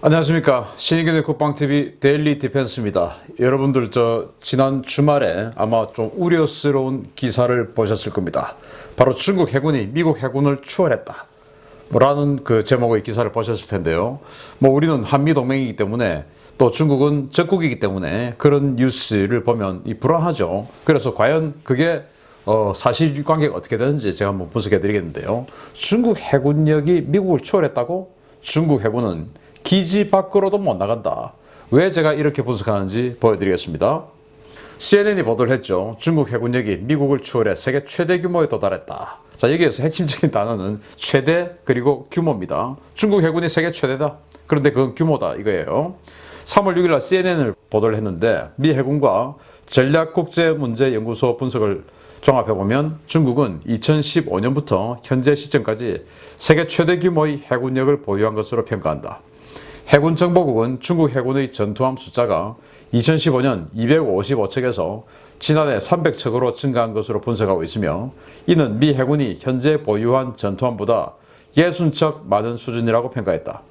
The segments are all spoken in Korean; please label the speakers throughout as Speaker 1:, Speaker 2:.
Speaker 1: 안녕하십니까. 신인균의 국방TV 데일리 디펜스입니다. 여러분들 지난 주말에 아마 좀 우려스러운 기사를 보셨을 겁니다. 바로 중국 해군이 미국 해군을 추월했다 라는 그 제목의 기사를 보셨을 텐데요. 우리는 한미동맹이기 때문에 또 중국은 적국이기 때문에 그런 뉴스를 보면 불안하죠. 그래서 과연 그게 사실관계가 어떻게 되는지 제가 한번 분석해 드리겠는데요. 중국 해군력이 미국을 추월했다고? 중국 해군은 기지 밖으로도 못 나간다. 왜 제가 이렇게 분석하는지 보여드리겠습니다. CNN이 보도를 했죠. 중국 해군력이 미국을 추월해 세계 최대 규모에 도달했다. 자, 여기에서 핵심적인 단어는 최대 그리고 규모입니다. 중국 해군이 세계 최대다. 그런데 그건 규모다 이거예요. 3월 6일 날 CNN을 보도를 했는데 미 해군과 전략국제문제연구소 분석을 종합해보면 중국은 2015년부터 현재 시점까지 세계 최대 규모의 해군력을 보유한 것으로 평가한다. 해군정보국은 중국 해군의 전투함 숫자가 2015년 255척에서 지난해 300척으로 증가한 것으로 분석하고 있으며 이는 미 해군이 현재 보유한 전투함보다 60척 많은 수준이라고 평가했다.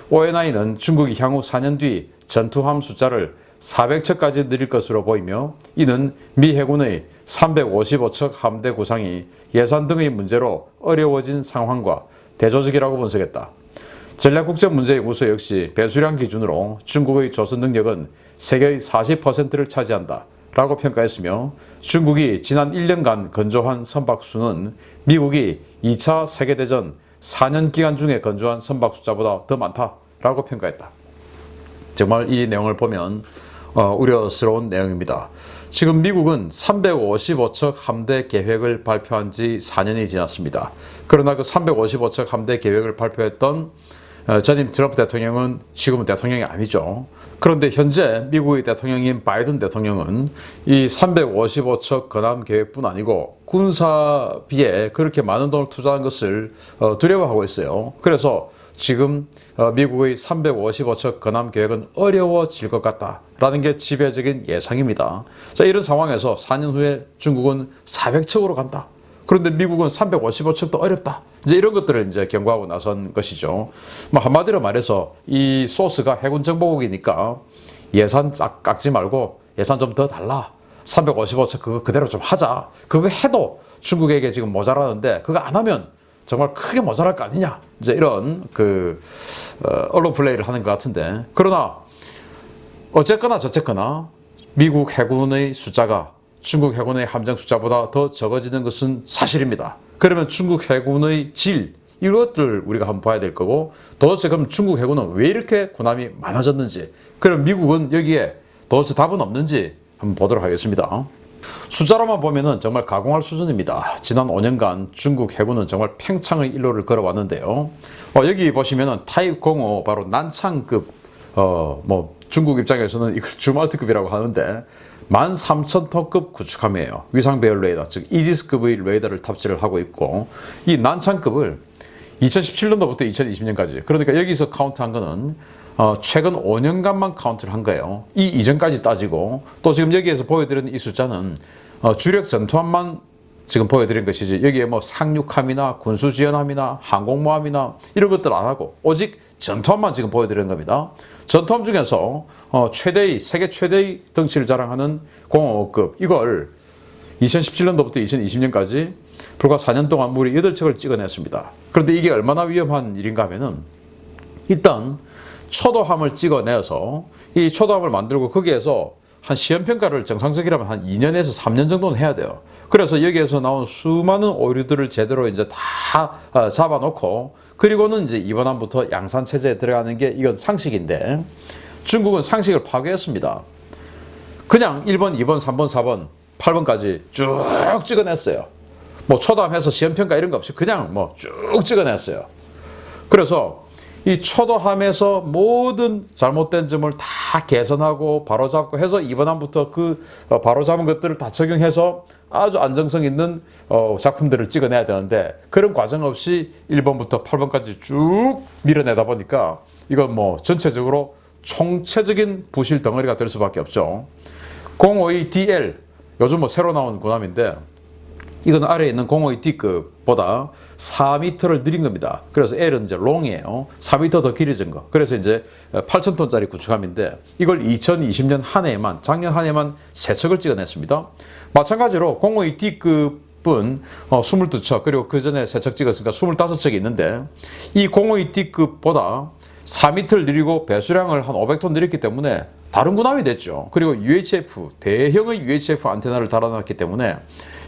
Speaker 1: ONI는 중국이 향후 4년 뒤 전투함 숫자를 400척까지 늘릴 것으로 보이며 이는 미 해군의 355척 함대 구상이 예산 등의 문제로 어려워진 상황과 대조적이라고 분석했다. 전략국제문제연구소 역시 배수량 기준으로 중국의 조선 능력은 세계의 40%를 차지한다 라고 평가했으며 중국이 지난 1년간 건조한 선박수는 미국이 2차 세계대전 4년 기간 중에 건조한 선박 숫자보다 더 많다 라고 평가했다. 정말 이 내용을 보면 우려스러운 내용입니다. 지금 미국은 355척 함대 계획을 발표한 지 4년이 지났습니다. 그러나 그 355척 함대 계획을 발표했던 전임 트럼프 대통령은 지금은 대통령이 아니죠. 그런데 현재 미국의 대통령인 바이든 대통령은 이 355척 건함 계획뿐 아니고 군사비에 그렇게 많은 돈을 투자한 것을 두려워하고 있어요. 그래서 지금 미국의 355척 건함 계획은 어려워질 것 같다라는 게 지배적인 예상입니다. 자, 이런 상황에서 4년 후에 중국은 400척으로 간다. 그런데 미국은 355척도 어렵다. 이제 이런 것들을 이제 경고하고 나선 것이죠. 한마디로 말해서 이 소스가 해군정보국이니까 예산 깎지 말고 예산 좀 더 달라. 355척 그거 그대로 좀 하자. 그거 해도 중국에게 지금 모자라는데 그거 안 하면 정말 크게 모자랄 거 아니냐. 이제 이런 언론 플레이를 하는 것 같은데. 그러나 어쨌거나 저쨌거나 미국 해군의 숫자가 중국 해군의 함정 숫자보다 더 적어지는 것은 사실입니다. 그러면 중국 해군의 질, 이것들 우리가 한번 봐야 될 거고, 도대체 그럼 중국 해군은 왜 이렇게 군함이 많아졌는지, 그럼 미국은 여기에 도대체 답은 없는지 한번 보도록 하겠습니다. 숫자로만 보면은 정말 가공할 수준입니다. 지난 5년간 중국 해군은 정말 팽창의 일로를 걸어왔는데요. 여기 보시면은 타입 05 바로 난창급, 중국 입장에서는 이걸 주말트급이라고 하는데 13,000톤급 구축함이에요. 위상 배열 레이더, 즉 이지스급의 레이더를 탑재를 하고 있고 이 난창급을 2017년도부터 2020년까지 그러니까 여기서 카운트한 거는 최근 5년간만 카운트를 한 거예요. 이 이전까지 따지고 또 지금 여기에서 보여드리는 이 숫자는 주력 전투함만 지금 보여드린 것이지 여기에 상륙함이나 군수지원함이나 항공모함이나 이런 것들 안 하고 오직 전투함만 지금 보여드리는 겁니다. 전투함 중에서 세계 최대의 덩치를 자랑하는 055급 이걸 2017년도부터 2020년까지 불과 4년 동안 무려 8척을 찍어냈습니다. 그런데 이게 얼마나 위험한 일인가 하면은 일단 초도함을 찍어내서 이 초도함을 만들고 거기에서 한 시험평가를 정상적이라면 한 2년에서 3년 정도는 해야 돼요. 그래서 여기에서 나온 수많은 오류들을 제대로 이제 다 잡아놓고 그리고는 이제 이번함부터 양산체제에 들어가는 게 이건 상식인데 중국은 상식을 파괴했습니다. 그냥 1번, 2번, 3번, 4번, 8번까지 쭉 찍어냈어요. 초도함해서 시험평가 이런 거 없이 그냥 쭉 찍어냈어요. 그래서 이 초도함에서 모든 잘못된 점을 다 개선하고 바로잡고 해서 이번함부터 그 바로잡은 것들을 다 적용해서 아주 안정성 있는 작품들을 찍어내야 되는데 그런 과정 없이 1번부터 8번까지 쭉 밀어내다 보니까 이건 전체적으로 총체적인 부실 덩어리가 될 수밖에 없죠. 052DL 요즘 새로 나온 군함인데 이건 아래에 있는 052D급 T급보다 4m를 느린 겁니다. 그래서 L은 이제 롱이에요. 4m 더 길어진 거. 그래서 이제 8,000톤짜리 구축함인데 이걸 2020년 한 해에만, 작년 한 해에만 3척을 찍어냈습니다. 마찬가지로 052D급은 22척, 그리고 그 전에 3척 찍었으니까 25척이 있는데 이 052D급보다 4m를 느리고 배수량을 한 500톤 늘렸기 때문에 다른 군함이 됐죠. 그리고 UHF, 대형의 UHF 안테나를 달아놨기 때문에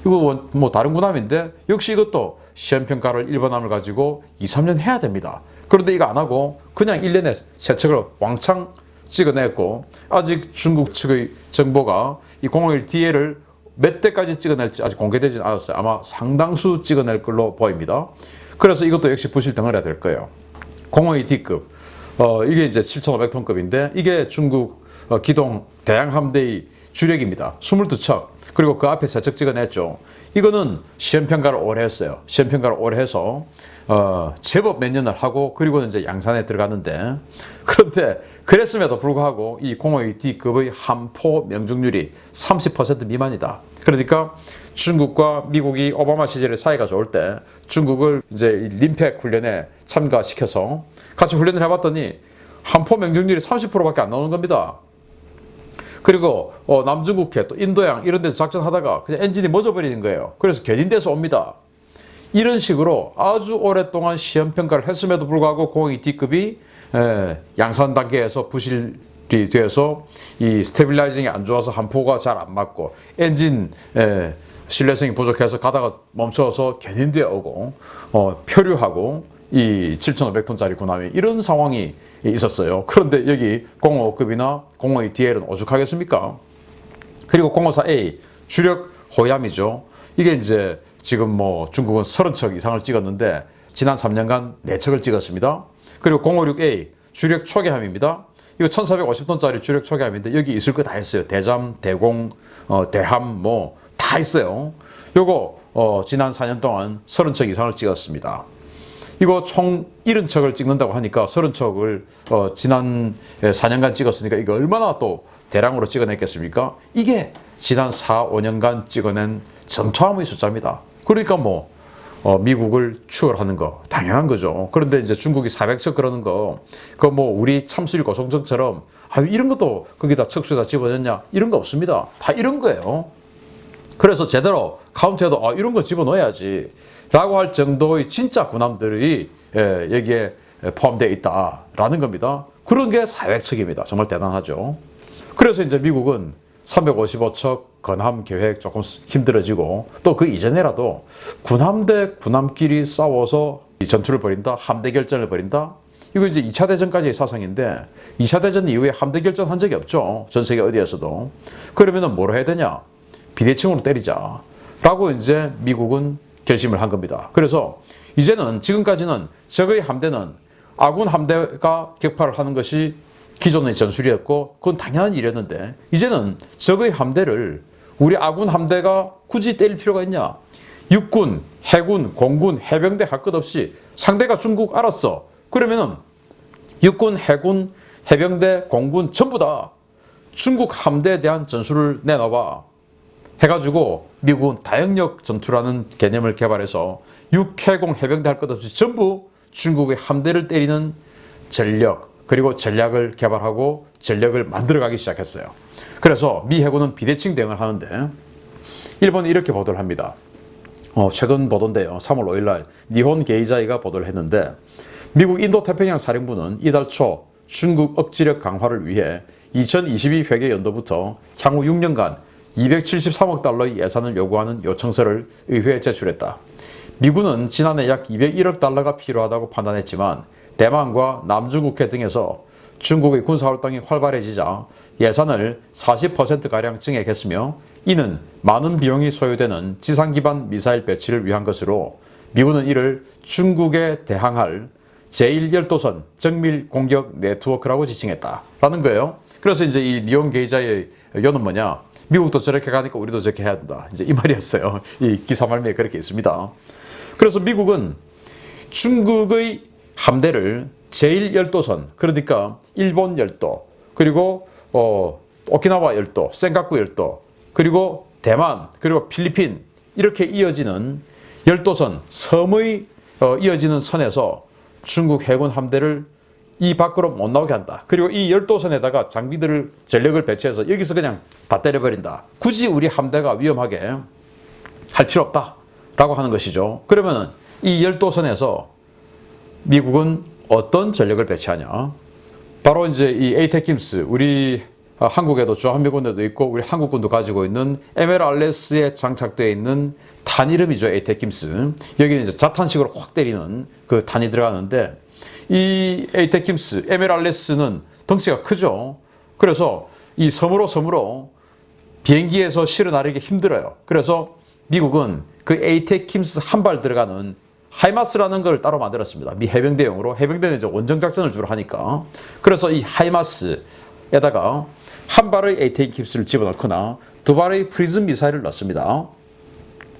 Speaker 1: 이거 뭐 다른 군함인데 역시 이것도 시험평가를 일반함을 가지고 2, 3년 해야 됩니다. 그런데 이거 안 하고 그냥 1년에 3척을 왕창 찍어냈고 아직 중국 측의 정보가 이 051DL을 몇 대까지 찍어낼지 아직 공개되진 않았어요. 아마 상당수 찍어낼 걸로 보입니다. 그래서 이것도 역시 부실 덩어리가 될 거예요. 052D급. 이게 이제 7,500톤급인데 이게 중국 기동 대양 함대의 주력입니다. 22척. 그리고 그 앞에 3척 찍어냈죠. 이거는 시험평가를 오래 했어요. 시험평가를 오래 해서 제법 몇 년을 하고 그리고 이제 양산에 들어가는데 그런데 그랬음에도 불구하고 이 052D급의 함포 명중률이 30% 미만이다. 그러니까 중국과 미국이 오바마 시절에 사이가 좋을 때 중국을 이제 림팩 훈련에 참가시켜서 같이 훈련을 해봤더니 함포 명중률이 30%밖에 안 나오는 겁니다. 그리고 남중국해 또 인도양 이런 데서 작전하다가 그냥 엔진이 멎어버리는 거예요. 그래서 견인돼서 옵니다. 이런 식으로 아주 오랫동안 시험평가를 했음에도 불구하고 052D급이 양산 단계에서 부실이 돼서 이 스테빌라이징이 안 좋아서 함포가 잘 안 맞고 엔진 신뢰성이 부족해서 가다가 멈춰서 견인되어 오고 표류하고 이 7,500톤짜리 군함이 이런 상황이 있었어요. 그런데 여기 055급이나 052DL은 오죽하겠습니까? 그리고 054A 주력 호위함이죠. 이게 이제 지금 뭐 중국은 30척 이상을 찍었는데 지난 3년간 4척을 찍었습니다. 그리고 056A 주력 초계함입니다. 이거 1,450톤짜리 주력 초계함인데 여기 있을 거 다 있어요. 대잠, 대공, 대함 뭐 다 있어요. 요거 지난 4년 동안 30척 이상을 찍었습니다. 이거 총 70척을 찍는다고 하니까 30척을 지난 4년간 찍었으니까 이거 얼마나 또 대량으로 찍어냈겠습니까? 이게 지난 4, 5년간 찍어낸 전투함의 숫자입니다. 그러니까 뭐 미국을 추월하는 거 당연한 거죠. 그런데 이제 중국이 400척 그러는 거 그거 뭐 우리 참수리 고성정처럼 이런 것도 거기다 척수에다 집어넣냐 이런 거 없습니다. 다 이런 거예요. 그래서 제대로 카운트해도 이런 거 집어넣어야지 라고 할 정도의 진짜 군함들이 여기에 포함되어 있다라는 겁니다. 그런 게 400척입니다. 정말 대단하죠. 그래서 이제 미국은 355척 건함 계획 조금 힘들어지고 또 그 이전에라도 군함 대 군함끼리 싸워서 전투를 벌인다, 함대 결전을 벌인다. 이거 이제 2차 대전까지의 사상인데 2차 대전 이후에 함대 결전 한 적이 없죠. 전 세계 어디에서도. 그러면은 뭐로 해야 되냐? 비대칭으로 때리자. 라고 이제 미국은 결심을 한 겁니다. 그래서 이제는 지금까지는 적의 함대는 아군 함대가 격파를 하는 것이 기존의 전술이었고 그건 당연한 일이었는데 이제는 적의 함대를 우리 아군 함대가 굳이 때릴 필요가 있냐? 육군, 해군, 공군, 해병대 할 것 없이 상대가 중국 알았어. 그러면은 육군, 해군, 해병대, 공군 전부 다 중국 함대에 대한 전술을 내놔봐. 해가지고 미국은 다영역 전투라는 개념을 개발해서 육해공 해병대 할 것 없이 전부 중국의 함대를 때리는 전력 그리고 전략을 개발하고 전력을 만들어가기 시작했어요. 그래서 미 해군은 비대칭 대응을 하는데 일본이 이렇게 보도를 합니다. 최근 보도인데요. 3월 5일 날 니혼 게이자이가 보도를 했는데 미국 인도태평양 사령부는 이달 초 중국 억지력 강화를 위해 2022 회계 연도부터 향후 6년간 273억 달러의 예산을 요구하는 요청서를 의회에 제출했다. 미군은 지난해 약 201억 달러가 필요하다고 판단했지만 대만과 남중국해 등에서 중국의 군사활동이 활발해지자 예산을 40%가량 증액했으며 이는 많은 비용이 소요되는 지상 기반 미사일 배치를 위한 것으로 미군은 이를 중국에 대항할 제1열도선 정밀 공격 네트워크라고 지칭했다라는 거예요. 그래서 이제 이 니혼 게이자의 요는 뭐냐? 미국도 저렇게 가니까 우리도 저렇게 해야 된다. 이제 이 말이었어요. 이 기사 말미에 그렇게 있습니다. 그래서 미국은 중국의 함대를 제1열도선, 그러니까 일본 열도, 그리고 오키나와 열도, 센카쿠 열도, 그리고 대만, 그리고 필리핀 이렇게 이어지는 열도선, 섬의 이어지는 선에서 중국 해군 함대를 이 밖으로 못 나오게 한다. 그리고 이 열도선에다가 장비들을 전력을 배치해서 여기서 그냥 다 때려버린다. 굳이 우리 함대가 위험하게 할 필요 없다라고 하는 것이죠. 그러면 이 열도선에서 미국은 어떤 전력을 배치하냐? 바로 이제 이 에이테킴스, 우리 한국에도 주한미군에도 있고 우리 한국군도 가지고 있는 MLRS에 장착되어 있는 탄 이름이죠. 에이테킴스. 여기는 이제 자탄식으로 확 때리는 그 탄이 들어가는데 이 에이테킴스, MLRS는 덩치가 크죠. 그래서 이 섬으로 비행기에서 실어 나르기 힘들어요. 그래서 미국은 그 에이테킴스 한 발 들어가는 하이마스라는 걸 따로 만들었습니다. 미 해병대용으로. 해병대는 이제 원정작전을 주로 하니까. 그래서 이 하이마스에다가 한 발의 에이테킴스를 집어넣거나 두 발의 프리즘 미사일을 넣습니다.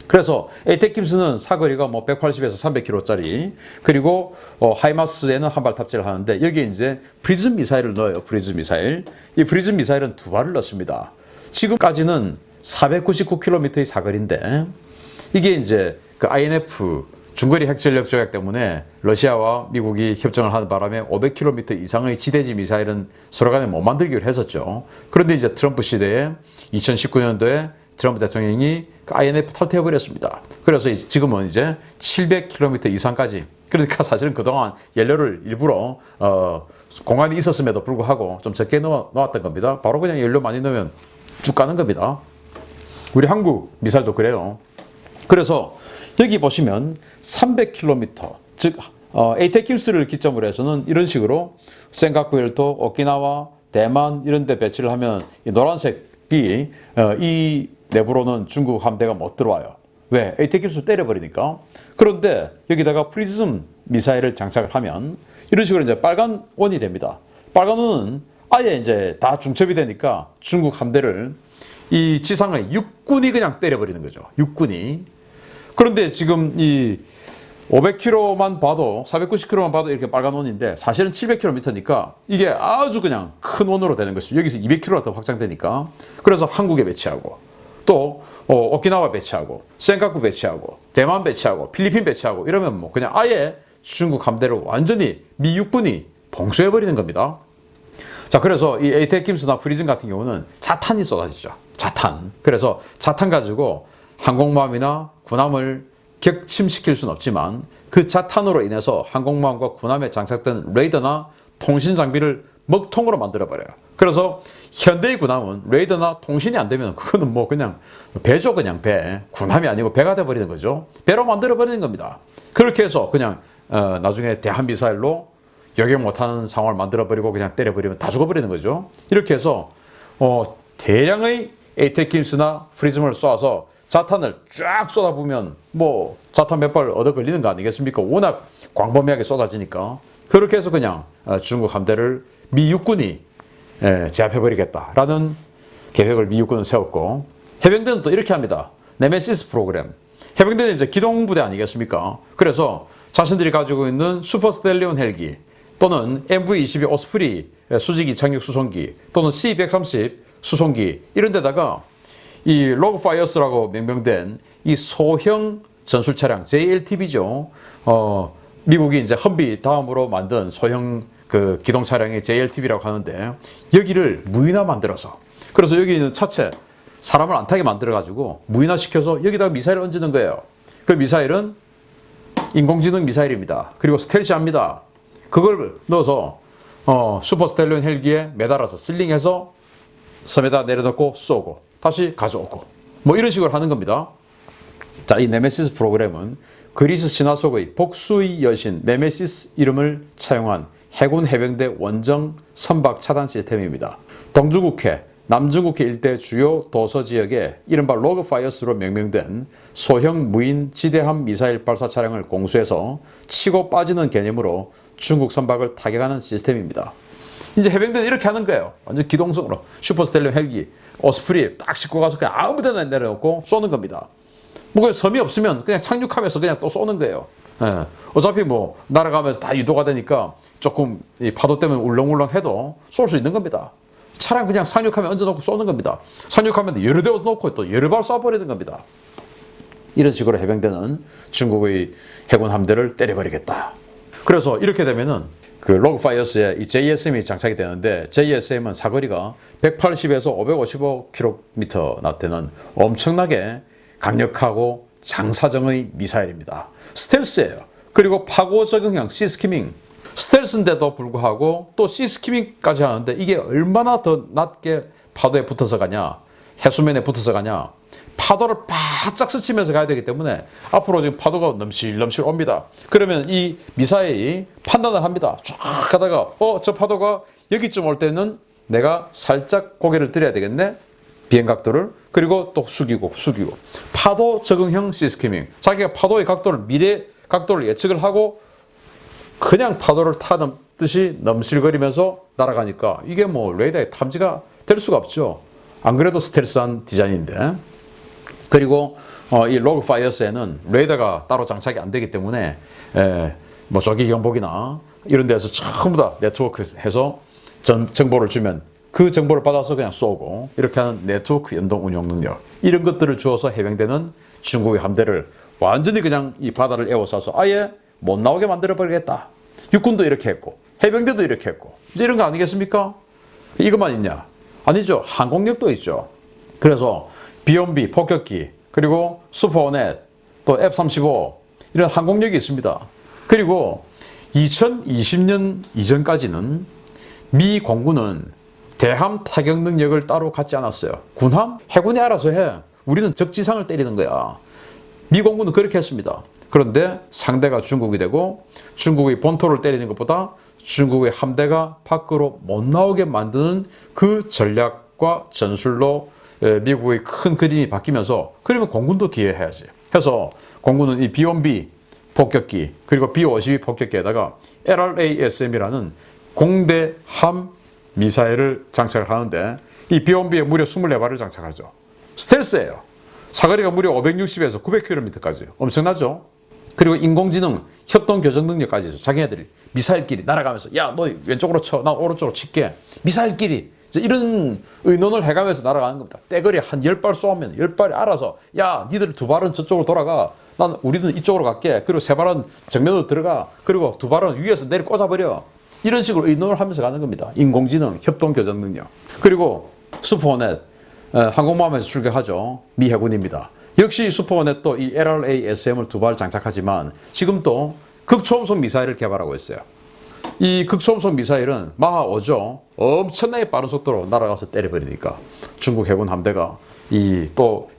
Speaker 1: 그래서 에이테킴스는 사거리가 뭐 180에서 300km짜리, 그리고 하이마스에는 한 발 탑재를 하는데 여기에 이제 프리즘 미사일을 넣어요. 프리즘 미사일. 이 프리즘 미사일은 두 발을 넣습니다. 지금까지는 499km의 사거리인데 이게 이제 그 INF 중거리 핵전력 조약 때문에 러시아와 미국이 협정을 하는 바람에 500km 이상의 지대지 미사일은 서로 간에 못 만들기로 했었죠. 그런데 이제 트럼프 시대에 2019년도에 트럼프 대통령이 그 INF 탈퇴해버렸습니다. 그래서 지금은 이제 700km 이상까지, 그러니까 사실은 그동안 연료를 일부러 공간이 있었음에도 불구하고 좀 적게 넣었던 겁니다. 바로 그냥 연료 많이 넣으면 쭉 가는 겁니다. 우리 한국 미사일도 그래요. 그래서 여기 보시면 300km, 즉 에이테킴스를 기점으로 해서는 이런 식으로 센카쿠 열도, 오키나와, 대만 이런 데 배치를 하면 이 노란색이 이 내부로는 중국 함대가 못 들어와요. 왜? 에이테킴스 때려버리니까. 그런데 여기다가 프리즘 미사일을 장착을 하면 이런 식으로 이제 빨간 원이 됩니다. 빨간 원은 아예 이제 다 중첩이 되니까 중국 함대를 이 지상의 육군이 그냥 때려버리는 거죠. 육군이. 그런데 지금 이 500km만 봐도 490km만 봐도 이렇게 빨간 원인데 사실은 700km니까 이게 아주 그냥 큰 원으로 되는 것이죠. 여기서 200km가 더 확장되니까. 그래서 한국에 배치하고 또 오키나와 배치하고 센카쿠 배치하고 대만 배치하고 필리핀 배치하고 이러면 뭐 그냥 아예 중국 함대를 완전히 미 육군이 봉쇄해버리는 겁니다. 자, 그래서 이 에이테킴스나 프리즘 같은 경우는 자탄이 쏟아지죠. 자탄. 그래서 자탄 가지고 항공모함이나 군함을 격침시킬 수는 없지만 그 자탄으로 인해서 항공모함과 군함에 장착된 레이더나 통신 장비를 먹통으로 만들어버려요. 그래서 현대의 군함은 레이더나 통신이 안 되면 그거는 뭐 그냥 배죠. 그냥 배. 군함이 아니고 배가 돼버리는 거죠. 배로 만들어버리는 겁니다. 그렇게 해서 그냥 나중에 대한미사일로 요격 못하는 상황을 만들어버리고 그냥 때려버리면 다 죽어버리는 거죠. 이렇게 해서 대량의 에이테킴스나 프리즘을 쏘아서 자탄을 쫙 쏟아부으면 뭐 자탄 몇 발 얻어 걸리는 거 아니겠습니까? 워낙 광범위하게 쏟아지니까. 그렇게 해서 그냥 중국 함대를 미 육군이 제압해버리겠다라는 계획을 미 육군은 세웠고, 해병대는 또 이렇게 합니다. 네메시스 프로그램. 해병대는 이제 기동부대 아니겠습니까? 그래서 자신들이 가지고 있는 슈퍼 스텔리온 헬기 또는 MV-22 오스프리 수직이 착륙 수송기 또는 C-130 수송기 이런 데다가 이 로그파이어스라고 명명된 이 소형 전술 차량 JLTV죠. 미국이 이제 험비 다음으로 만든 소형 그 기동 차량이 JLTV라고 하는데 여기를 무인화 만들어서, 그래서 여기 있는 차체 사람을 안 타게 만들어 가지고 무인화 시켜서 여기다가 미사일을 얹는 거예요. 그 미사일은 인공지능 미사일입니다. 그리고 스텔시합니다. 그걸 넣어서 슈퍼 스텔리온 헬기에 매달아서 슬링해서 섬에다 내려놓고 쏘고 다시 가져오고 뭐 이런 식으로 하는 겁니다. 자, 이 네메시스 프로그램은 그리스 신화 속의 복수의 여신 네메시스 이름을 차용한 해군 해병대 원정 선박 차단 시스템입니다. 동중국해, 남중국해 일대 주요 도서 지역에 이른바 로그파이어스로 명명된 소형 무인 지대함 미사일 발사 차량을 공수해서 치고 빠지는 개념으로 중국 선박을 타격하는 시스템입니다. 이제 해병대는 이렇게 하는 거예요. 완전 기동성으로 슈퍼스텔리온 헬기 오스프리 딱 싣고 가서 그냥 아무 데나 내려놓고 쏘는 겁니다. 뭐 섬이 없으면 그냥 착륙하면서 그냥 또 쏘는 거예요. 예. 어차피 뭐 날아가면서 다 유도가 되니까 조금 이 파도 때문에 울렁울렁 해도 쏠 수 있는 겁니다. 차량 그냥 상륙하면 얹어놓고 쏘는 겁니다. 상륙하면 여러 대 놓고 또 여러 발 쏴버리는 겁니다. 이런 식으로 해병대는 중국의 해군 함대를 때려버리겠다. 그래서 이렇게 되면은 그 로그파이어스에 이 JSM이 장착이 되는데 JSM은 사거리가 180에서 555km 나태는 엄청나게 강력하고 장사정의 미사일입니다. 스텔스예요. 그리고 파고 적응형 시스키밍. 스텔스인데도 불구하고 또 시스키밍까지 하는데 이게 얼마나 더 낮게 파도에 붙어서 가냐, 해수면에 붙어서 가냐, 파도를 바짝 스치면서 가야 되기 때문에 앞으로 지금 파도가 넘실넘실 옵니다. 그러면 이 미사일이 판단을 합니다. 쫙 가다가 저 파도가 여기쯤 올 때는 내가 살짝 고개를 들여야 되겠네. 비행 각도를. 그리고 또 숙이고 파도 적응형 시스키밍. 자기가 파도의 각도를 미래 각도를 예측을 하고 그냥 파도를 타듯이 넘실거리면서 날아가니까 이게 뭐 레이더의 탐지가 될 수가 없죠. 안 그래도 스텔스한 디자인인데. 그리고 이 로그파이어스에는 레이더가 따로 장착이 안 되기 때문에 뭐 조기 경보기나 이런 데서 전부 다 네트워크해서 정보를 주면 그 정보를 받아서 그냥 쏘고 이렇게 하는 네트워크 연동 운용 능력, 이런 것들을 주어서 해병대는 중국의 함대를 완전히 그냥 이 바다를 에워싸서 아예 못 나오게 만들어 버리겠다. 육군도 이렇게 했고 해병대도 이렇게 했고 이제 이런 거 아니겠습니까? 이것만 있냐? 아니죠. 항공력도 있죠. 그래서 B-1B 폭격기, 그리고 슈퍼호넷, 또 F-35 이런 항공력이 있습니다. 그리고 2020년 이전까지는 미 공군은 대함 타격 능력을 따로 갖지 않았어요. 군함? 해군이 알아서 해. 우리는 적지상을 때리는 거야. 미 공군은 그렇게 했습니다. 그런데 상대가 중국이 되고 중국의 본토를 때리는 것보다 중국의 함대가 밖으로 못 나오게 만드는 그 전략과 전술로 미국의 큰 그림이 바뀌면서 그러면 공군도 기여해야지. 해서 공군은 이 B-1B 폭격기 그리고 B-52 폭격기에다가 LRASM이라는 공대함 미사일을 장착을 하는데 이 B-1B에 무려 24발을 장착하죠. 스텔스예요. 사거리가 무려 560에서 900km까지 엄청나죠. 그리고 인공지능 협동 교정 능력까지 있어. 자기네들이 미사일끼리 날아가면서 야 너 왼쪽으로 쳐, 나 오른쪽으로 칠게. 미사일끼리 이런 의논을 해가면서 날아가는 겁니다. 떼거리 한 10발 쏘면 10발이 알아서 야 니들 2발은 저쪽으로 돌아가. 우리는 이쪽으로 갈게. 그리고 3발은 정면으로 들어가. 그리고 2발은 위에서 내리 꽂아버려. 이런 식으로 의논을 하면서 가는 겁니다. 인공지능 협동 교정 능력. 그리고 슈퍼호넷 항공모함에서 출격하죠. 미 해군입니다. 역시 슈퍼호넷도 이 LRASM을 2발 장착하지만 지금 또 극초음속 미사일을 개발하고 있어요. 이 극초음속 미사일은 마하 5죠. 엄청나게 빠른 속도로 날아가서 때려버리니까 중국 해군 함대가 이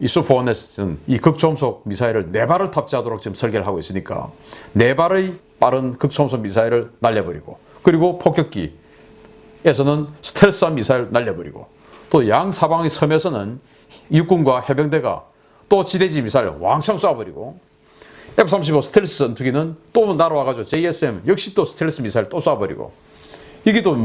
Speaker 1: 슈퍼호넷은 이 극초음속 미사일을 4발을 탑재하도록 지금 설계를 하고 있으니까 4발의 빠른 극초음속 미사일을 날려버리고 그리고 폭격기에서는 스텔스한 미사일 날려버리고 또 양사방의 섬에서는 육군과 해병대가 또 지대지 미사일 왕창 쏴버리고 F-35 스텔스 전투기는 또 날아와가지고 JSM 역시 또 스텔스 미사일 또 쏴버리고 이게 또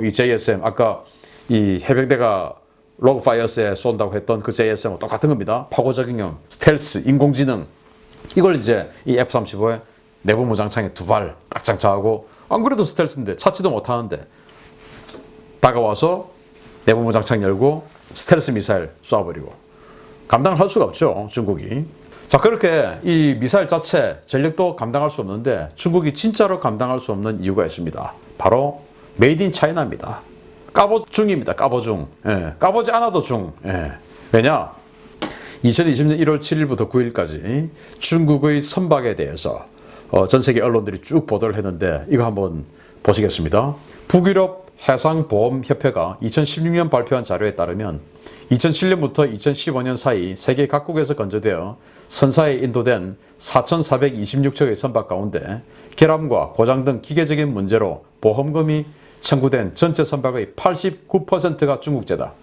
Speaker 1: 이 JSM 아까 이 해병대가 로그파이어스에 쏜다고 했던 그 JSM은 똑같은 겁니다. 파고적응형 스텔스 인공지능 이걸 이제 이 F-35에 내부 무장창에 2발 딱 장착하고 안 그래도 스텔스인데 찾지도 못하는데 다가와서 내부 무장창 열고 스텔스 미사일 쏴버리고 감당을 할 수가 없죠. 중국이. 자 그렇게 이 미사일 자체 전력도 감당할 수 없는데 중국이 진짜로 감당할 수 없는 이유가 있습니다. 바로 메이드 인 차이나입니다. 까보중입니다. 까보중. 까보지 않아도 중. 왜냐? 2020년 1월 7일부터 9일까지 중국의 선박에 대해서 전 세계 언론들이 쭉 보도를 했는데 이거 한번 보시겠습니다. 북유럽 해상보험협회가 2016년 발표한 자료에 따르면 2007년부터 2015년 사이 세계 각국에서 건조되어 선사에 인도된 4,426척의 선박 가운데 결함과 고장 등 기계적인 문제로 보험금이 청구된 전체 선박의 89%가 중국제다.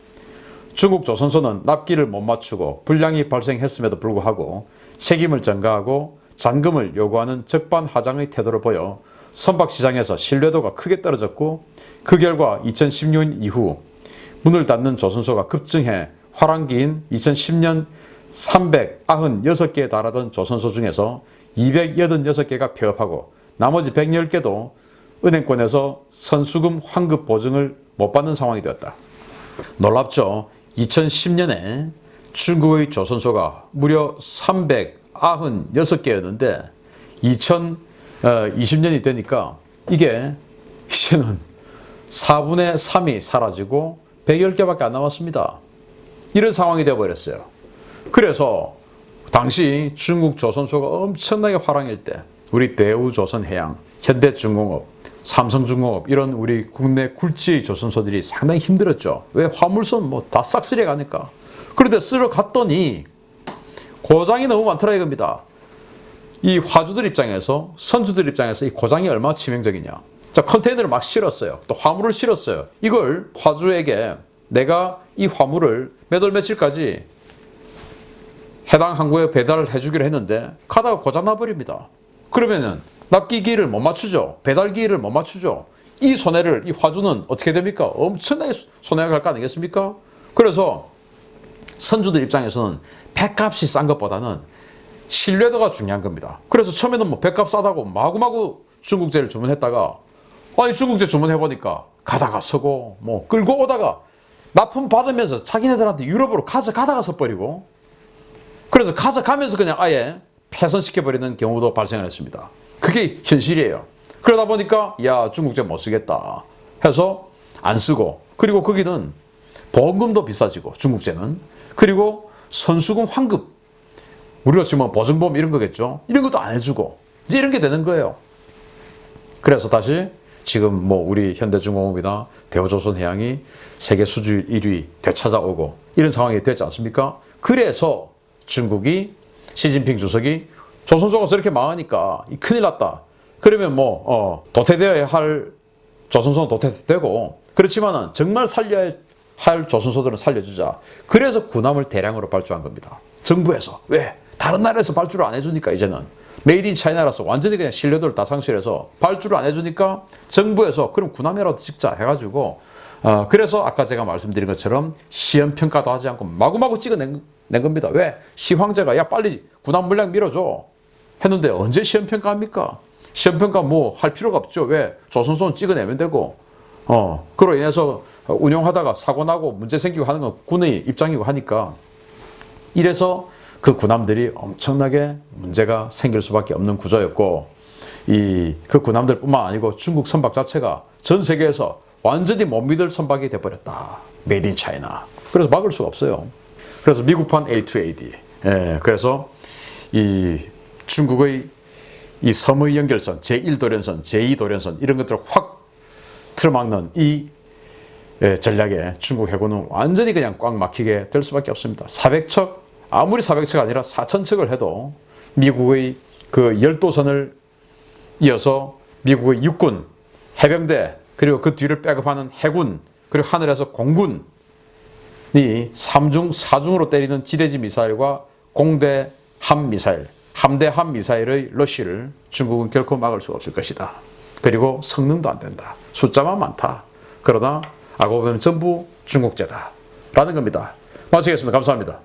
Speaker 1: 중국 조선소는 납기를 못 맞추고 불량이 발생했음에도 불구하고 책임을 전가하고 잔금을 요구하는 적반하장의 태도를 보여 선박 시장에서 신뢰도가 크게 떨어졌고 그 결과 2016년 이후 문을 닫는 조선소가 급증해 화랑기인 2010년 396개에 달하던 조선소 중에서 286개가 폐업하고 나머지 110개도 은행권에서 선수금 환급 보증을 못 받는 상황이 되었다. 놀랍죠? 2010년에 중국의 조선소가 무려 396개였는데 2020년이 되니까 이게 이제는 4분의 3이 사라지고 110개밖에 안 남았습니다. 이런 상황이 되어버렸어요. 그래서 당시 중국 조선소가 엄청나게 화랑일 때 우리 대우조선해양, 현대중공업, 삼성중공업 이런 우리 국내 굴지의 조선소들이 상당히 힘들었죠. 왜? 화물선 뭐 다 싹쓸이해 가니까. 그런데 쓸어 갔더니 고장이 너무 많더라 이겁니다. 이 화주들 입장에서, 선주들 입장에서 이 고장이 얼마나 치명적이냐. 자, 컨테이너를 막 실었어요. 또 화물을 실었어요. 이걸 화주에게 내가 이 화물을 몇 월 며칠까지 해당 항구에 배달을 해주기로 했는데 가다가 고장 나버립니다. 그러면은 납기기를 못 맞추죠. 배달기를 못 맞추죠. 이 손해를 이 화주는 어떻게 됩니까? 엄청나게 손해가 갈 거 아니겠습니까? 그래서 선주들 입장에서는 배값이 싼 것보다는 신뢰도가 중요한 겁니다. 그래서 처음에는 뭐 배값 싸다고 마구마구 중국제를 주문했다가 아니 중국제 주문해보니까 가다가 서고 뭐 끌고 오다가 납품 받으면서 자기네들한테 유럽으로 가져가다가 서버리고 그래서 가져가면서 그냥 아예 폐선시켜버리는 경우도 발생을 했습니다. 그게 현실이에요. 그러다 보니까 야 중국제 못 쓰겠다 해서 안 쓰고 그리고 거기는 보험금도 비싸지고 중국제는 그리고 선수금 환급 우리가 지금 보증보험 이런 거겠죠. 이런 것도 안 해주고 이제 이런 게 되는 거예요. 그래서 다시 지금 뭐 우리 현대중공업이나 대우조선해양이 세계 수주율 1위 되찾아오고 이런 상황이 됐지 않습니까? 그래서 중국이 시진핑 주석이 조선소가 저렇게 망하니까 큰일 났다. 그러면 뭐 도태되어야 할 조선소는 도태되고 그렇지만은 정말 살려야 할 조선소들은 살려주자. 그래서 군함을 대량으로 발주한 겁니다. 정부에서. 왜? 다른 나라에서 발주를 안 해주니까 이제는 메이드 인 차이나라서 완전히 그냥 신뢰도를 다 상실해서 발주를 안 해주니까 정부에서 그럼 군함이라도 찍자 해가지고 그래서 아까 제가 말씀드린 것처럼 시험평가도 하지 않고 마구마구 찍어낸 겁니다. 왜? 시황제가 야 빨리 군함 물량 밀어줘 했는데 언제 시험평가합니까? 시험평가 뭐 할 필요가 없죠. 왜? 조선소는 찍어내면 되고 그로 인해서 운용하다가 사고 나고 문제 생기고 하는 건 군의 입장이고 하니까 이래서 그 군함들이 엄청나게 문제가 생길 수밖에 없는 구조였고 그 군함들뿐만 아니고 중국 선박 자체가 전 세계에서 완전히 못 믿을 선박이 돼버렸다. 메이드 인 차이나. 그래서 막을 수가 없어요. 그래서 미국판 A2AD. 그래서 이 중국의 이 섬의 연결선, 제1도련선, 제2도련선 이런 것들을 확 틀어막는 이 전략에 중국 해군은 완전히 그냥 꽉 막히게 될 수밖에 없습니다. 400척, 아무리 400척이 아니라 4,000척을 해도 미국의 그 열도선을 이어서 미국의 육군, 해병대, 그리고 그 뒤를 백업하는 해군, 그리고 하늘에서 공군이 3중, 4중으로 때리는 지대지 미사일과 공대 함 미사일, 함대 함 미사일의 러쉬를 중국은 결코 막을 수가 없을 것이다. 그리고 성능도 안 된다. 숫자만 많다. 그러나 알고 보면 전부 중국제다. 라는 겁니다. 마치겠습니다. 감사합니다.